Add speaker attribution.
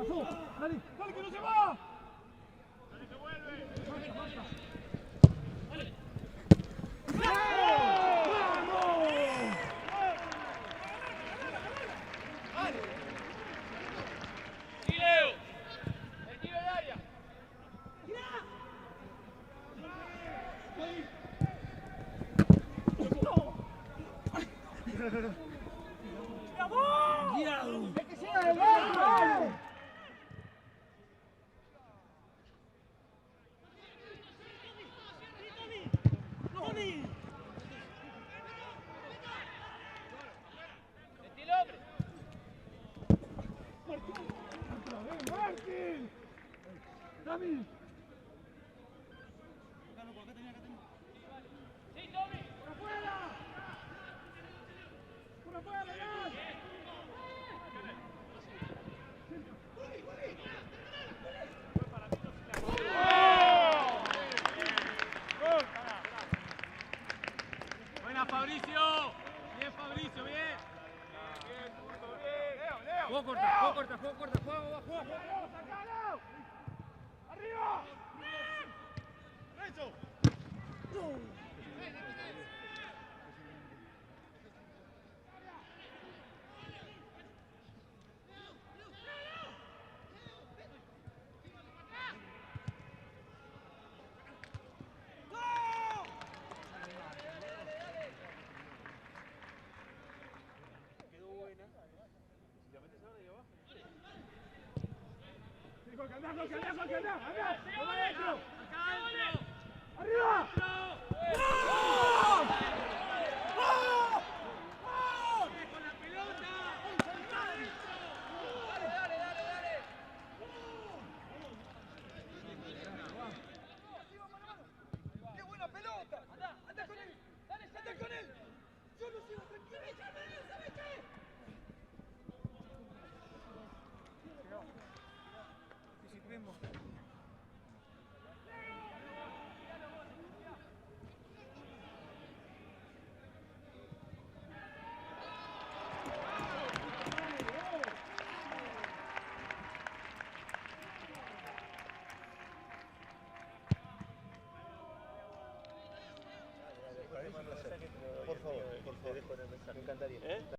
Speaker 1: Dale, dale que no se va.
Speaker 2: Dale que vuelve.
Speaker 1: Dami.
Speaker 2: Buena Fabricio. Bien Fabricio, bien. Bien, punto, bien. Leo. Juego corta.
Speaker 1: ¡Arriba!
Speaker 2: ¡Renzo!
Speaker 1: ¡Arriba! ¡Qué buena pelota! ¡Anda con él! ¡Anda con él! ¡Yo lo sigo tranquilo! ¿Sabe qué?
Speaker 3: Por favor, me encantaría.